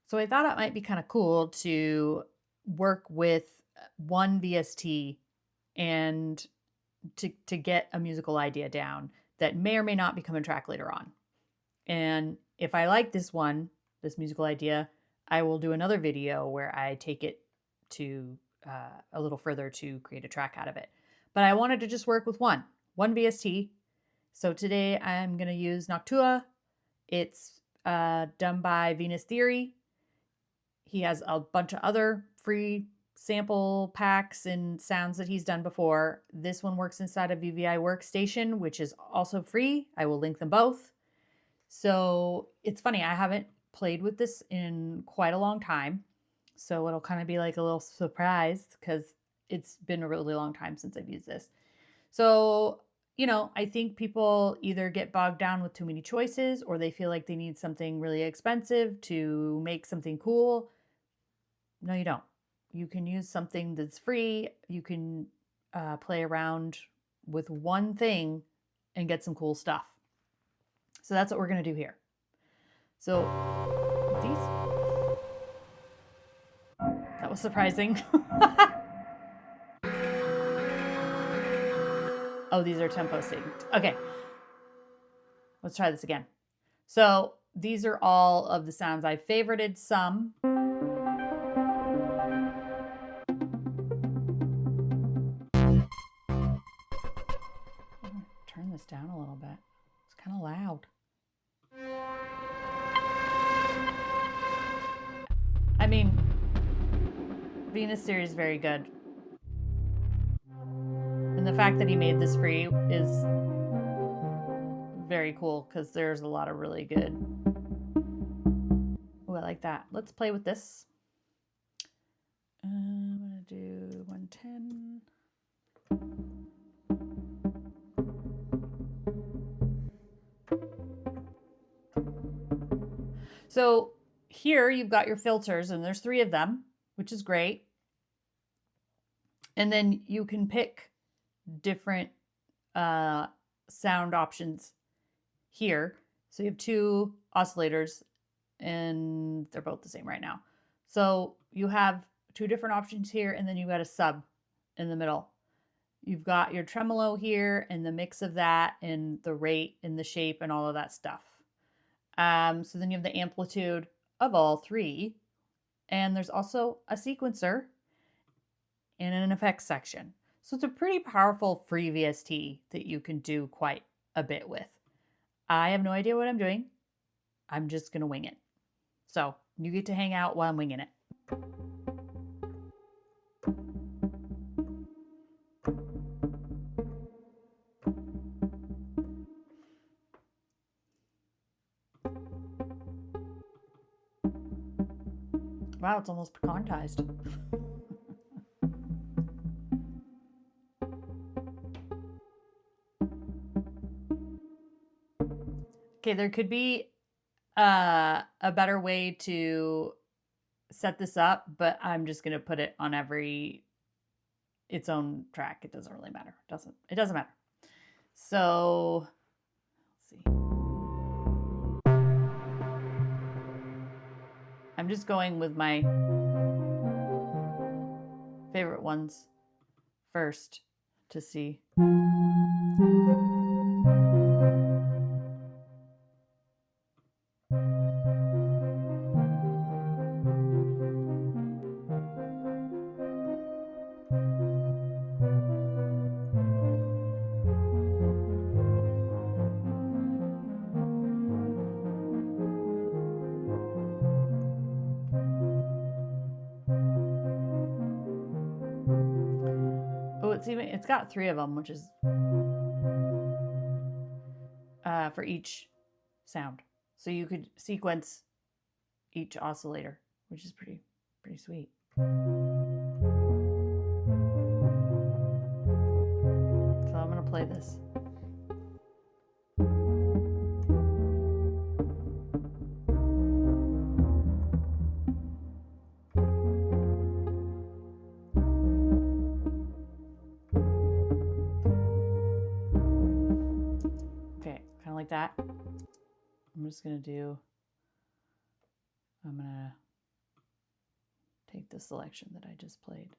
So I thought it might be kind of cool to work with one VST and to get a musical idea down that may or may not become a track later on. And if I like this one, this musical idea, I will do another video where I take it to a little further to create a track out of it. But I wanted to just work with one VST. So today I'm going to use Noctua. It's done by Vens Theory. He has a bunch of other free sample packs and sounds that he's done before. This one works inside of UVI Workstation, which is also free. I will link them both. So it's funny, I haven't played with this in quite a long time. So it'll kind of be like a little surprise because it's been a really long time since I've used this. So, I think people either get bogged down with too many choices or they feel like they need something really expensive to make something cool. No, you don't. You can use something that's free. You can play around with one thing and get some cool stuff. So that's what we're going to do here. So that was surprising. Oh, these are tempo synced. Okay, let's try this again. So these are all of the sounds. I favorited some. Turn this down a little bit. It's kind of loud. I mean, Vens Theory is very good. And the fact that he made this free is very cool because there's a lot of really good. Oh, I like that. Let's play with this. I'm going to do 110. So here you've got your filters, and there's 3 of them, which is great. And then you can pick different sound options here. So you have 2 oscillators, and they're both the same right now. So you have 2 different options here, and then you've got a sub in the middle. You've got your tremolo here, and the mix of that, and the rate, and the shape, and all of that stuff. So then you have the amplitude of all 3. And there's also a sequencer and an effects section. So it's a pretty powerful free VST that you can do quite a bit with. I have no idea what I'm doing. I'm just going to wing it. So you get to hang out while I'm winging it. Wow, it's almost pecantized. Okay, there could be a better way to set this up, but I'm just going to put it on its own track. It doesn't really matter. It doesn't matter. So let's see. I'm just going with my favorite ones first to see. Oh, it's got 3 of them, which is for each sound. So you could sequence each oscillator, which is pretty sweet. So I'm going to play this. Okay, kind of like that. I'm going to take the selection that I just played.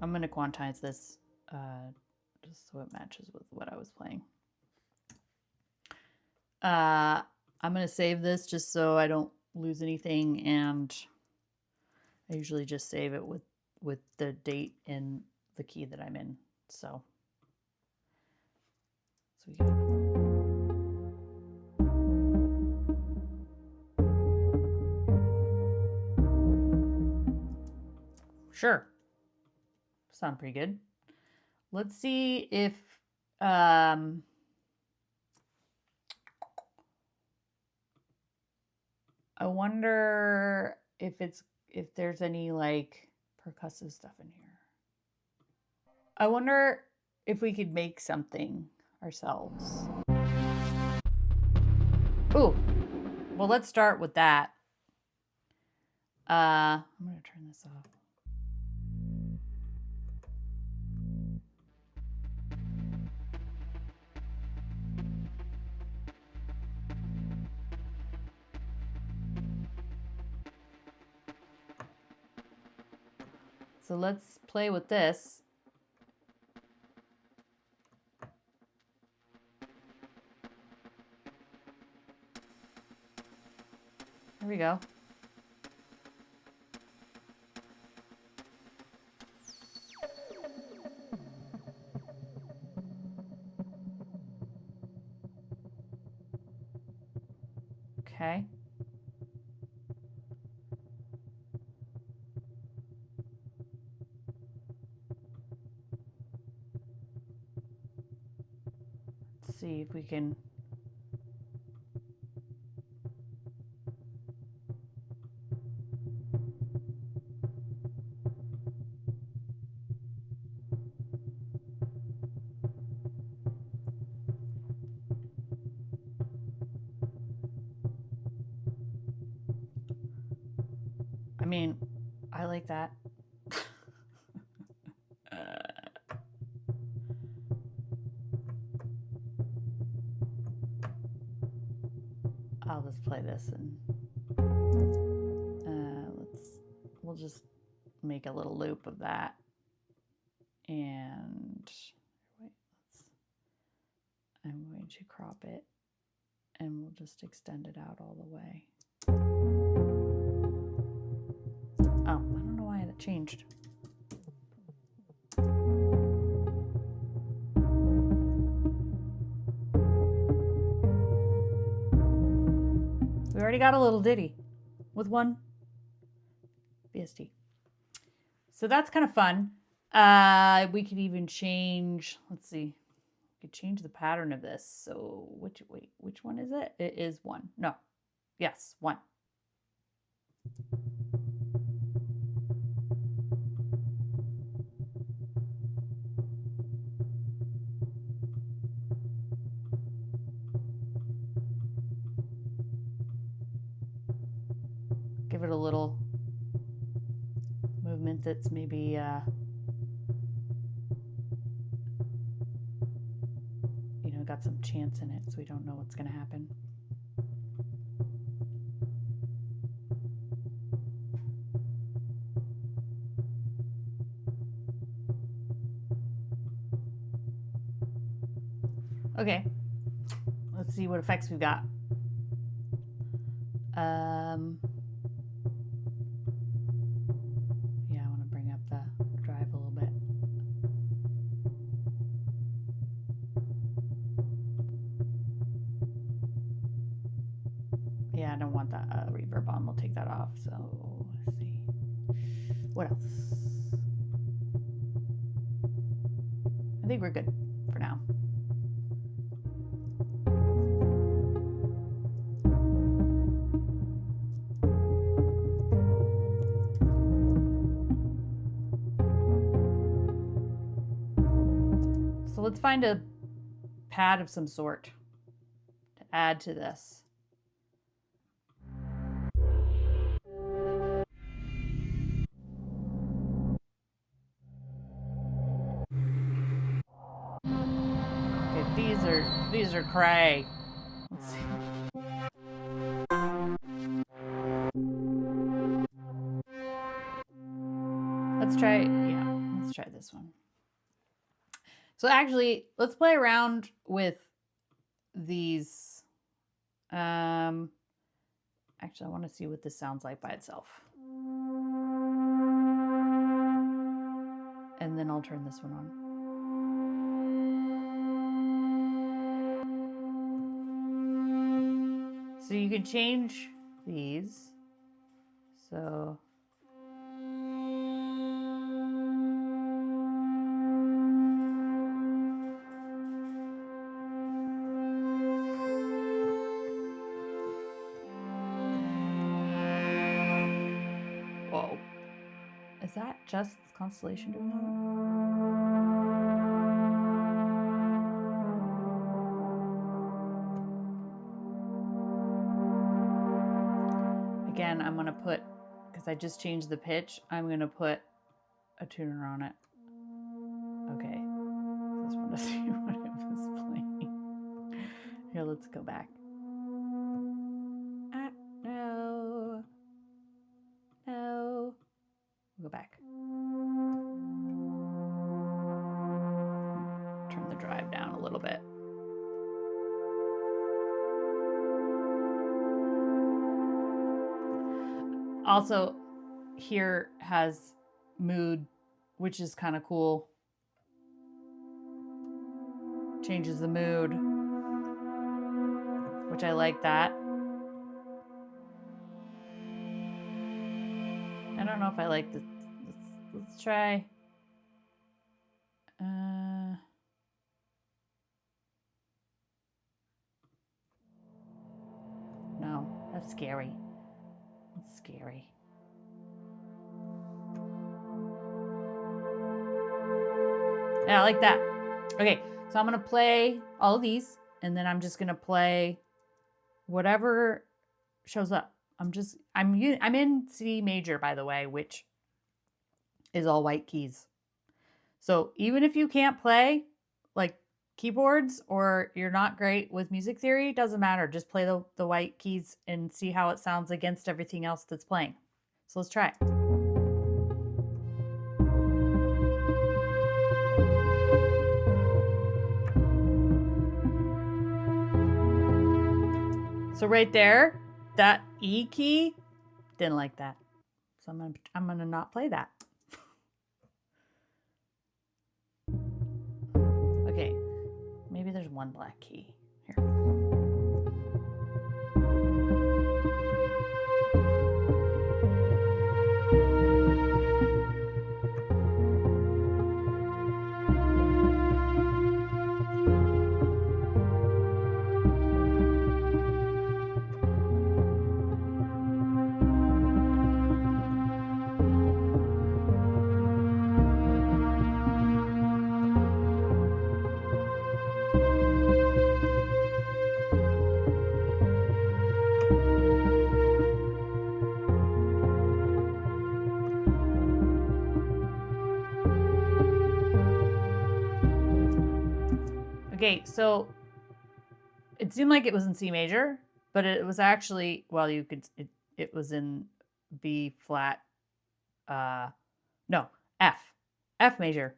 I'm going to quantize this just so it matches with what I was playing. I'm going to save this just so I don't lose anything, and I usually just save it with the date and the key that I'm in. So we got sure. Sound pretty good. Let's see if I wonder if there's any like percussive stuff in here. I wonder if we could make something ourselves. Ooh, well, let's start with that. I'm gonna turn this off. So let's play with this. Here we go. Okay. Let's see if we can. I mean, I like that. I'll just play this and we'll just make a little loop of that. And wait, I'm going to crop it and we'll just extend it out all the way. Oh, I don't know why that changed. We already got a little ditty with one VST. So that's kind of fun. We could even change, let's see, we could change the pattern of this. So which one is it? It is 1. No. Yes, 1. Give it a little movement that's maybe got some chance in it, so we don't know what's going to happen. Okay, let's see what effects we've got. Yeah, I want to bring up the drive a little bit. Yeah, I don't want that reverb on. We'll take that off. So let's see. What else? I think we're good for now. So let's find a pad of some sort to add to this. Okay, These are cray. Let's see. Let's try this one. So actually, let's play around with these. Actually, I want to see what this sounds like by itself. And then I'll turn this one on. So you can change these. So whoa. Is that just Constellation doing that? Again, I'm going to put, because I just changed the pitch, I'm going to put a tuner on it. Okay. I just want to see what it was playing. Here, let's go back. No. No. We'll go back. Turn the drive down a little bit. Also, here has mood, which is kind of cool. Changes the mood, which I like that. I don't know if I like this. Let's try. No, that's scary. That's scary. Yeah, I like that. Okay, so I'm gonna play all of these, and then I'm just gonna play whatever shows up. I'm in C major, by the way, which is all white keys. So even if you can't play like keyboards or you're not great with music theory, doesn't matter. Just play the white keys and see how it sounds against everything else that's playing. So let's try it. So right there, that E key, didn't like that. So I'm gonna not play that. Okay, maybe there's one black key here. Okay, so it seemed like it was in C major, but it was actually, well, it was in B flat, no, F major.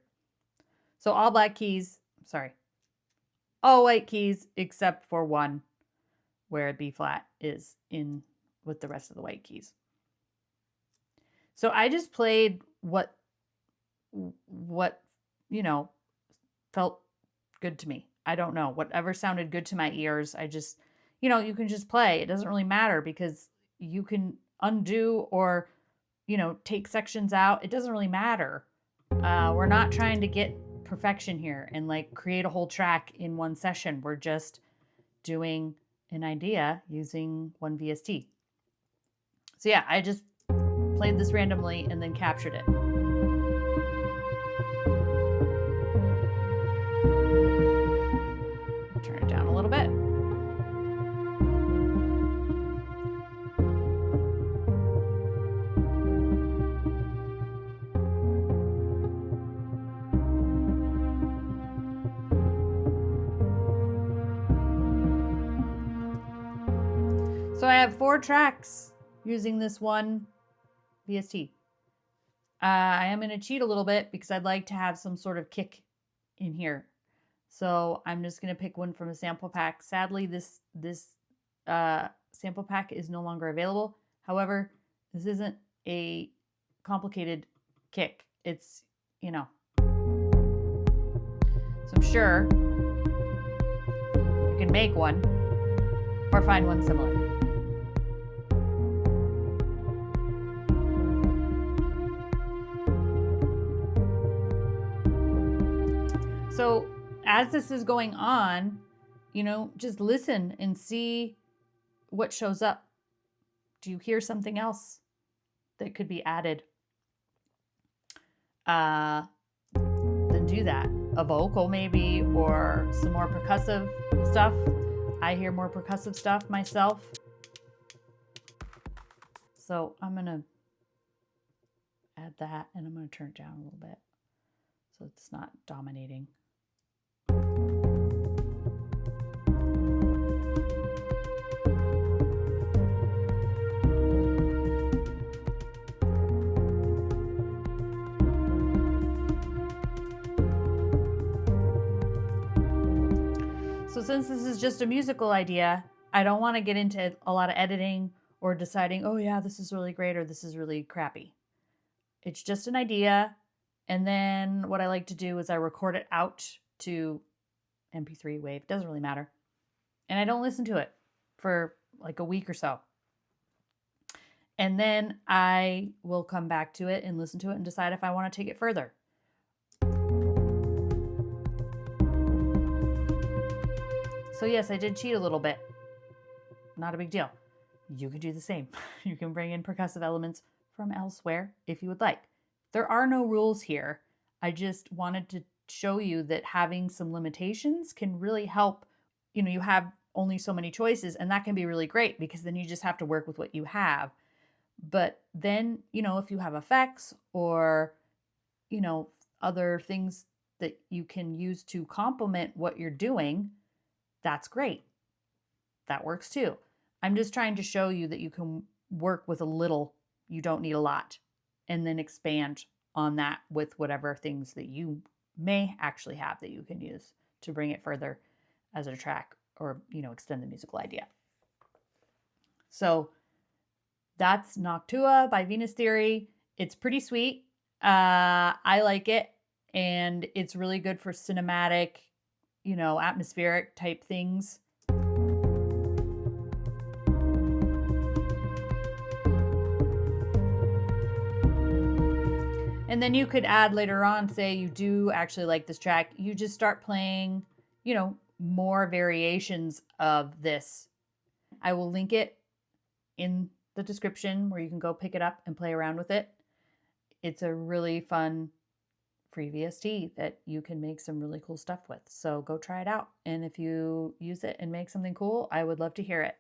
So all black keys, sorry, all white keys except for one where B flat is in with the rest of the white keys. So I just played what felt good to me. I don't know, whatever sounded good to my ears. I just, you can just play. It doesn't really matter because you can undo or, take sections out. It doesn't really matter. We're not trying to get perfection here and like create a whole track in one session. We're just doing an idea using one VST. So yeah, I just played this randomly and then captured it. Turn it down a little bit. So I have 4 tracks using this one VST. I am going to cheat a little bit because I'd like to have some sort of kick in here. So I'm just going to pick one from a sample pack. Sadly, this sample pack is no longer available. However, this isn't a complicated kick. It's, you know. So I'm sure you can make one or find one similar. So as this is going on, you know, just listen and see what shows up. Do you hear something else that could be added? Then do that. A vocal maybe, or some more percussive stuff. I hear more percussive stuff myself. So I'm going to add that, and I'm going to turn it down a little bit so it's not dominating. So since this is just a musical idea, I don't want to get into a lot of editing or deciding, oh yeah, this is really great or this is really crappy. It's just an idea. And then what I like to do is I record it out to MP3 wave. Doesn't really matter. And I don't listen to it for like a week or so. And then I will come back to it and listen to it and decide if I want to take it further. So yes, I did cheat a little bit. Not a big deal. You can do the same. You can bring in percussive elements from elsewhere if you would like. There are no rules here. I just wanted to show you that having some limitations can really help. You know, you have only so many choices, and that can be really great because then you just have to work with what you have. But then, you know, if you have effects or, you know, other things that you can use to complement what you're doing, that's great. That works too. I'm just trying to show you that you can work with a little, you don't need a lot, and then expand on that with whatever things that you may actually have that you can use to bring it further as a track or, you know, extend the musical idea. So that's Noctua by Vens Theory. It's pretty sweet. I like it, and it's really good for cinematic, you know, atmospheric type things. And then you could add later on, say you do actually like this track, you just start playing, you know, more variations of this. I will link it in the description where you can go pick it up and play around with it. It's a really fun free VST that you can make some really cool stuff with. So go try it out. And if you use it and make something cool, I would love to hear it.